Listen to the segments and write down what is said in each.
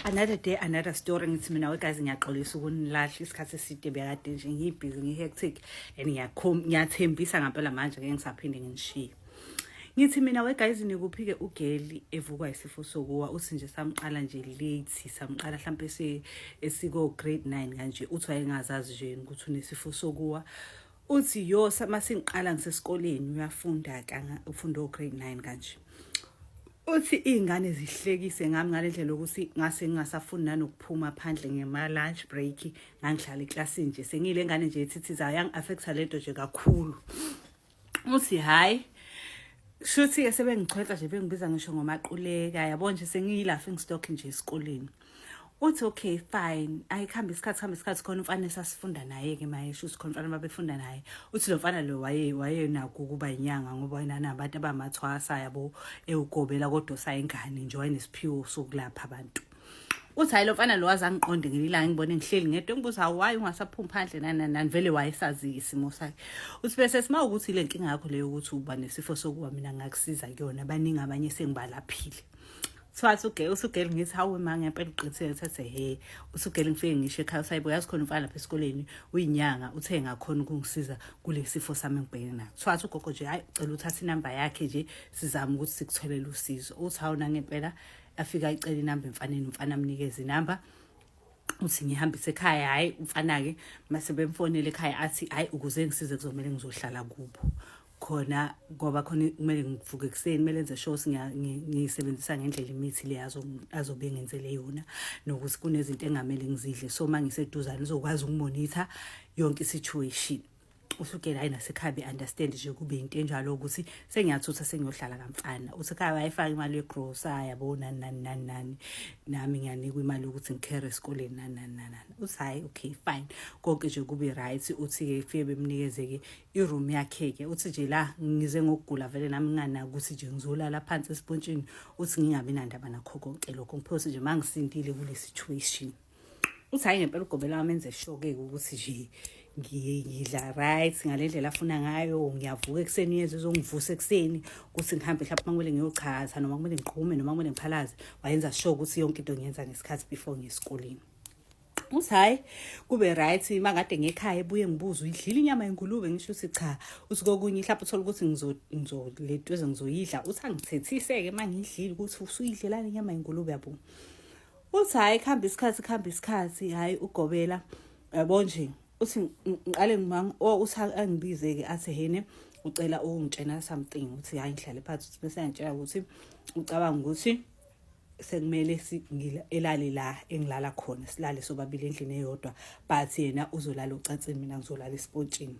Another day, another story. Ngithi mina wegazi ngiyaxolisa ukunilahla isikhathi eside bekade nje ngibhizi ngihectic and ngiyathembisa ngempela manje ngeke ngisaphinde ngishiye. Ngithi mina wegazi nikuphike ugeli evukwa isifo sokuwa uthi nje samqala nje late samqala mhlambe esiko grade 9 kanje uthi wayengazazi nje ukuthi unesifo sokuwa. Uthi yo masingiqala ngisesikoleni uyafunda ufunda grade 9 kanje. Uthi ingane zihlekise ngami ngalendlela ukuthi ngase ngingasafuni nanokuphuma phandle ngema lunch break ngangihlala eclassini nje sengile ngane nje ethithiza yang affecta lento nje kakhulu. Uthi hayi shuthi ke sebengichwetha nje bengibiza ngisho ngomaquleka yabo nje sengiyi-laughing stock nje esikoleni. Uthi okay fine ayikhamba isikhathi khona umfana esasifunda naye ke maye shuthi khona umfana babefunda naye. Uthi lo mfana lo waye nakho ukuba inyanga ngoba yena nabantu abamathwasa yabo ewugobela kodwa sayingane nje wayenesiphiwo sokulapha abantu. Uthi hayi lo mfana lo wazangiqonde ngelilanga ngibone ngihleli ngedwa ngibuza why ungasaphumi phandle nani vele wayesazi isimo sakhe. Uthi bese sima ukuthi le nkinga yakho leyo ukuthi uba nesifo sokuba mina ngakusiza kuyona baningi abanye sengibalaphile. Usugeli ngithi hawe ma ngempela uqinisele uthathe he usugeli ngifike ngisho ekhaya sayibo yazi khona umfana lapha esikoleni uyinyanga uthe ngakhona ukungisiza kule sifo sami ngibhekene naso. Ugogo nje hayi cela uthathe inamba yakhe nje sizama ukuthi sikutholele usizo. Uthi hawu ngempela afika icela inamba emfaneni umfana amnikeze inamba. Uthi ngihambise ekhaya hayi umfana ke mase bemfonele ekhaya athi hayi ukuze ngisize kuzomela ngizohlala kubo khona ngoba khona kumele ngivuke ekseni kumele enze sure ngiyisebenzisa ngendlela imithi le azobe ngenzele yona nokuthi kunezinto engamele ngizidle so mangiseduzana uzokwazi ukumonitor yonke situation. Usukela hayi nasekhabe understand nje kube into enjalo ukuthi sengiyathutha sengiyohlala kamfana. Uthi ekhaya wayifaka imali yegrocery yabona nani nami ngiyanikwa imali ukuthi ngicare esikoleni nani. Uthi hayi okay fine konke nje kube right. Uthi ke ifike bemnikeze ke iroom yakhe ke uthi nje la ngize ngokugula vele nami nganaka ukuthi nje ngizolala phansi esipontshini uthi ngingabi nandaba nakho konke lokho ngiphosi nje mangisindile kule situation. Uthi hayi ngempela ugobela wamenze sure ke ukuthi nje ngidla right ngalendlela afuna ngayo ngiyavuka ekseni yezwe uzongivusa ekseni ukuthi ngihambe mhlawumbe mangwele ngiyochaza noma kumele ngiqhume noma kumele ngiphalaze wayenza sure ukuthi yonke into ngiyenza ngesikhathi before ngiyesikoleni. Uthi hayi kube right mangade ngekhaya ebuye ngibuza uyidlile inyama yengulube ngisho ukuthi cha uthi kokunye mhlawumbe uthola ukuthi ngizolento ngizoyidla uthi angithethise ke mangiyidlile ukuthi usuyidlela inyama yengulube yabo. Uthi hayi khamba isikhathi hayi ugobela yabo nje uthi ngiqale uthi angibize ke athi hene ucela ungitshena something uthi hayi ngihlale phansi uthi bese ngitshela ukuthi ucabanga ukuthi sekumele elale la engilala khona silale sobabili endlini eyodwa but yena uzolala ucansini mina ngizolala esipontshini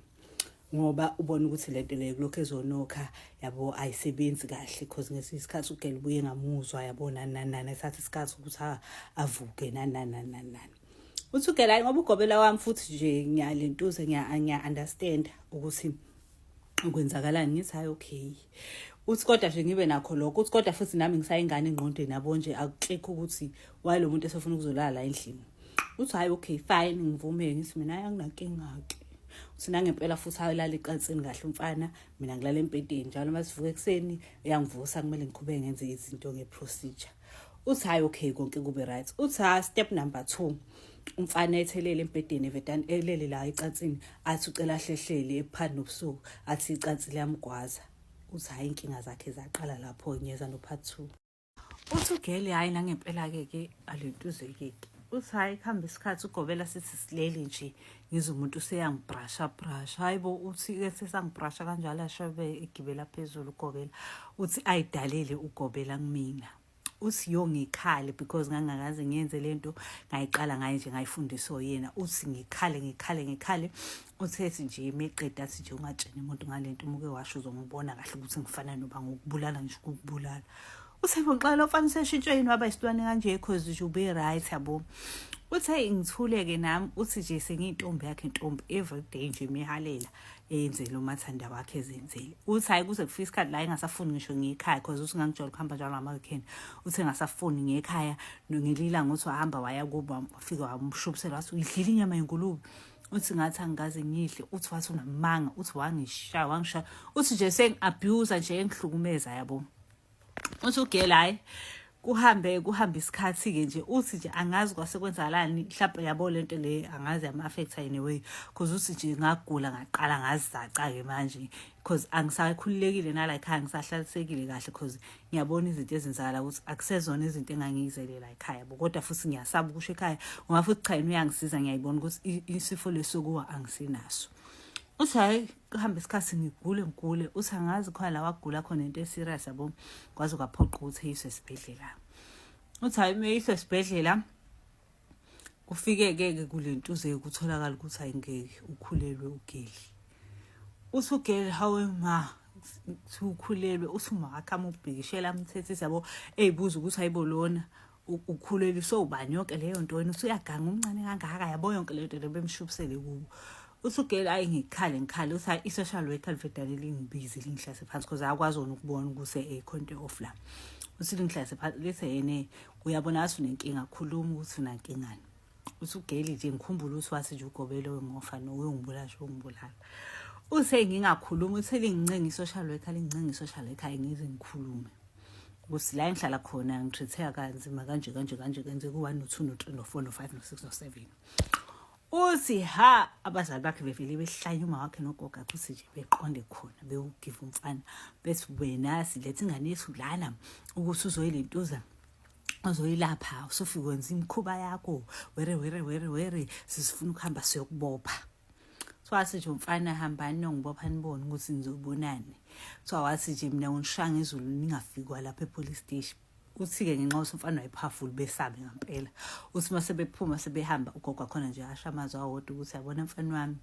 ngoba ubona ukuthi lento leyo lokho ezonokha yabo ayisebenzi kahle because ngesikhathi ugeli buye ngamuzwa yabona nani esathi isikhathi ukuthi avuke nani. Uthi ugela ngoba ugobela wami futhi nje ngiyalentuze ngiya understand ukuthi ukwenzakalani ngithi hayi okay. Uthi kodwa nje ngibe nakho lokho uthi kodwa futhi nami ngisayingane engqondweni yabo nje akuklikho ukuthi why lo muntu esefuna ukuzolala endlini. Uthi hayi okay fine ngivume ngithi mina anginankinga ke. Uthi nangempela futhi ayolala ecansini kahle umfana mina ngilala empedeni njalo masivuka ekseni uyangivusa kumele ngiqhubeke ngenze izinto ngeprocedure. Uthi hayi okay konke kube right. Uthi step number 2 umfana ethelele empedeni evedani elele la ecansini athi ucela hlehlele ephandi nobusuku athi icansi liyamgwaza. Uthi hayi inkinga zakhe zaqala lapho nyeza no part 2. Uthi ugeli hayi nangempela ke alentuze ke. Uthi hayi khamba isikhathi ugobela sithi silele nje ngize umuntu useyangibrush hayibo uthi ke sesangibrush kanjalo ashabe egibela phezulu ugobela. Uthi ayidalele ugobela kumina. Uthi yo ngikhale because ngangakaze ngiyenze lento ngayiqala ngaye nje ngayifundiswa yena. Uthi ngikhale uthi nje emeqeda athi nje ungatsheni umuntu ngalento umuke washo uzongibona kahle ukuthi ngifana noba ngokubulala nje ukubulala. Uthi bonqala ofana seshintshwe yini waba isitwane kanje because nje ube right yabo. Uthi ngithuleke nami uthi nje sengiyintombi yakhe intombi everyday nje mihalela eyenzele umathanda wakhe ezenzele. Uthi hayi kuze kufika isikhathi la engasafuni ngisho ngekhaya because uthi ngangijwayele ukuhamba njalo ngama-weekend. Uthi engasafuni ngekhaya ngelila ngothi wahamba waya kuba wafika wamshubisela wathi uyidlile inyama yengulube. Uthi ngathi angikaze ngidle uthi wathi unamanga uthi wangisha uthi nje sengi-abuse nje engihlukumeza yabo. Uthi ugela hayi kuhambe isikhathi ke nje uthi nje angazi kwasekwenzakalani mhlawumbe yabo lento le angazi ama-affect anyway because uthi nje ngagula ngaqala ngazizaca ke manje because angisakhululekile nala ekhaya ngisahlalisekile kahle because ngiyabona izinto ezenzakala ukuthi akusezona izinto engangiyizelela ekhaya kodwa futhi ngiyasaba ukusho ekhaya ngoba futhi cha yena uyangisiza ngiyayibona ukuthi isifo lesokuwa angisinaso. Uthi hayi kuhambe isikhathi ngigule uthi angazi khona la wagula khona into eserious yabo kwaze kwaphoqa ukuthi eyiswe esibhedlela. Uthi hayi meyiswe esibhedlela kufike ke kulentuze ukutholakala ukuthi ayingeke ukhulelwe ugeli. Uthi ugeli hawe ma ukhulelwe uthi uma akhama ubhekishela umthethisi yabo eyibuza ukuthi ayibolona ukhulelwe sobani yonke leyo nto wena usuyaganga umncane kangaka yabo yonke le nto bemshubisele kubo. Uthi ugeli ayi ngikhale uthi hayi i-social worker livedane lingibizi lingihlase phansi because akwazi ukubona ukuthi ekhonto off la. Uthi lingihlase phansi lethe yene uyabona athi unenkinga khuluma ukuthi unankingani. Uthi ugeli nje ngikhumbula ukuthi wathi nje ugobelo wengofa ungibulala. Uthe ngingakhuluma uthi lingincenga i-social worker ngize ngikhulume. Ukuthi la ngihlala khona ngitreatheka kanzima kanje kenze ku 1 no 2 no 3 no 4 no 5 no 6 no 7. Uthi ha abazali bakhe bevele behlanya uma wakhe nogogo akhe uthi nje beqonde khona bewugive umfana bethi wena silethe ingane yethu lana ukuthi uzoyilentuza uzoyilapha usufika wenza imkhuba yakho were sisifuna ukuhamba siyokubopha. So wathi nje umfana hambani nongibopha nibone ukuthi nizobonani. So wathi nje mina ngishanga izulu ningafikwa lapha epolice station. Uthi-ke ngenxa yokuthi umfana wayephafula besabe ngempela. Uthi mase bephuma sebehamba ugogo akhona nje asha amazwi awodwa ukuthi yabona mfana wami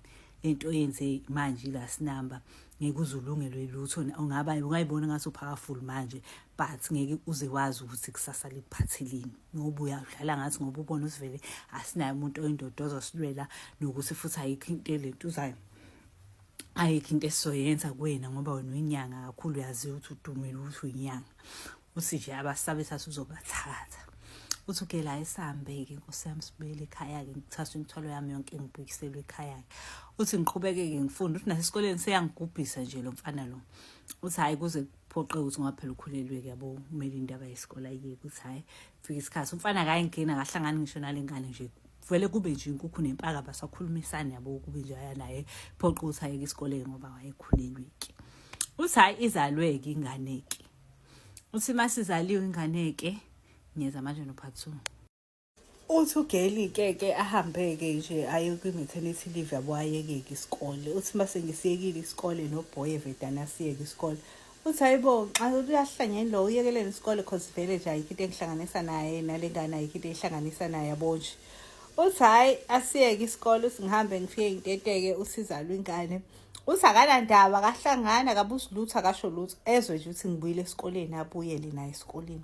into yenze manje la sinamba ngeke uzulungelwe lutho ungayibona ngathi uphakafuli manje but ngeke uze wazi ukuthi kusasa likuphathelini ngoba uyadlala ngathi ngoba ubona usivele asinayo umuntu oyindoda ozosilwela nokuthi futhi ayikho into lentuzayo ayikho into esizoyenza kuwena ngoba wena uyinyanga kakhulu uyaziwa ukuthi udumile ukuthi uyinyanga. Uthi nje abasabe sathi uzobathatha. Uthi ke la esihambeke Nkosi yami sibuyele ekhaya ke ngithatha imithwalo yami yonke ngibuyiselwe ekhaya. Uthi ngiqhubeke ke ngifunda uthi nasesikoleni seyangigubhisa nje lo mfana lo. Uthi hayi kuze kuphoqe ukuthi ngaphela ukhulelwe ke yabo kumele indaba yesikole ayike uthi hayi fika isikhathi umfana akayingena kahlangana ngisho nalengane nje vele kube nje inkukhu nempaka basakhulumisana yabo kube nje naye phoqa ukuthi ayeke isikole ngoba wayekhulelwe ke. Uthi hayi izalwe ke ingane ke. Uthi masizaliwe ingane ke ngiyeza manje no part 2. Uthi ugeli ke ahambeke nje aye kwi-maternity leave yabo ayeke isikole. Uthi mase ngisiyekile isikole noBoy evedana asiyeke isikole. Uthi hayibo xa uyahlangene lo uyekelele isikole cause vele nje ayikho into engihlanganisa naye nalengane ayikho into ehlanganisa naye yabo nje. Uthi hayi asiyeke isikole uthi ngihambe ngifike inteteke usizalwe ingane. Uthi akalandaba kahlangana kabusilutho akasho lutho ezwe nje uthi ngibuyile esikoleni abuyele naye esikoleni.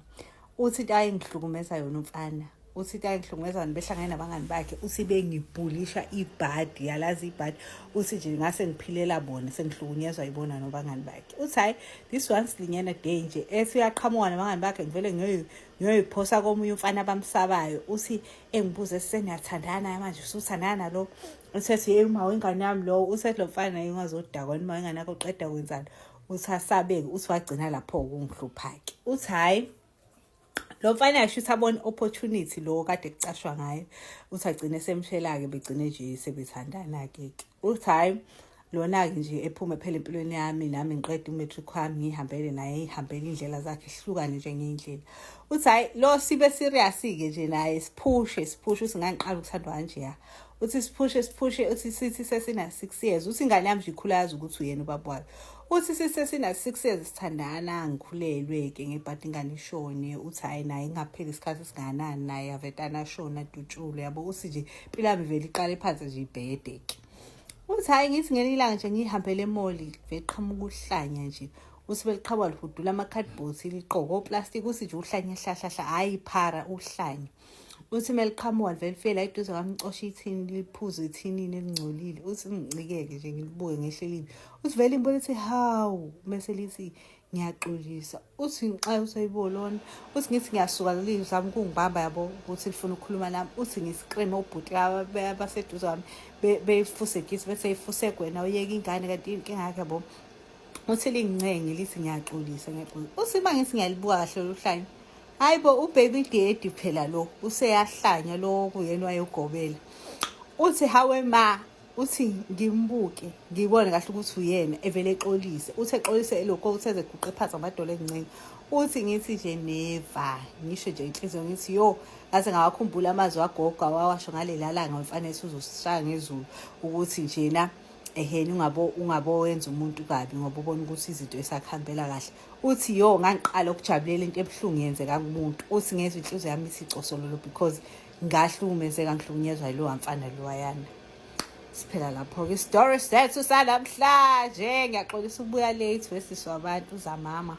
Uthi into ayengihlukumeza yona umfana. Uthi into ayengihlukumeza behlangene nabangani bakhe uthi bengibhulisha ibhadi yalazi ibhadi. Uthi nje ngase ngiphilela bona sengihlukunyezwa yibona nobangani bakhe. Uthi hayi this one silinyana day nje ethi uyaqhamuka nabangani bakhe ngivele ngiyoyiphosa komunye umfana abamsabayo. Uthi engibuze seniyathandana manje usuthandana lo. Uthi hey uma wengane yami lo uthi lo mfana engazodakwa noma ingane yakho qeda kwenzana. Uthi asabeke uthi wagcina lapho kungihlupha ke. Uthi hayi lo mfana yashuthi abone opportunity lo kade kucashwa ngayo. Uthi agcine semshela ke begcine nje sebethandana ke. Uthi hayi lona ke nje ephuma phela empilweni yami nami ngiqeda umatric wami ngihambele naye ihambele indlela zakhe ihlukane nje ngeindlela. Uthi hayi lo sibe serious ke nje naye siphushe uthi ngangiqala ukuthandwa kanje ya. Uthi siphushe uthi sithi sesina 6 years uthi ingane yami nje ikhulaza ukuthi uyena ubaba wayo. Uthi sesina 6 years sithandana ngikhulelwe ke ngebhadi ingane ishone. Uthi hayi naye ngaphela isikhathi singanani naye avetana shona dutshule yabo uthi nje impilo yami vele iqale phansi nje ibhede ke. Uthi hayi ngithi ngene ilanga nje ngihambele emoli veqhamuka uhlanya nje. Uthi beliqhawa lihudula ama-cardboard liqoko oplastic uthi nje uhlanya hlahlahla hayi phara uhlanya. Uthi meliqhamuka vele fela eduze kwamcosha ithini liphuze ithinini elingcolile. Uthi ngicikeke nje ngilibuke ngehlelile. Uthi vele imbona ithi hawu bese lithi ngiyaxolisa. Uthi ngixa usayibolona. Uthi ngithi ngiyasuka lizama ukungibamba yabo ukuthi lifuna ukukhuluma nami. Uthi ngiscream obhuti abaseduze kwami befuse kithi bese ifuse kwena uyeke ingane kanti inkinga yakhe yabo. Uthi lingincenge lithi ngiyaxolisa. Uthi mangithi ngiyalibuka kahle lohlanya. Hayibo ubaby daddy phela lo useyahlanya lo kuyena wayegobela. Uthi hawe ma uthi ngimbuke ngibone kahle ukuthi uyena evele exolise. Uthi exolise lokho utheze guqe phansi amadolo encane. Uthi ngithi nje neva ngisho nje inhliziyo ngithi yo ngaze ngawakhumbula amazwi agogo awasho ngalela langa mfanele uzosishaya ngezulu ukuthi njena eheni ungabo wenza umuntu kabi ngoba ubona ukuthi izinto esakhambela kahle. Uthi yo ngangiqala ukujabulela into ebhlungu yenzeka kumuntu. Uthi ngezwe inhliziyo yami ithi cosololo because ngahlukumezeka ngihlukunyezwa yilo mfana lo wayana. Siphela lapho ke story sethu sanamhlanje. Ngiyaxolisa ukubuya late wesizwe abantu zamama.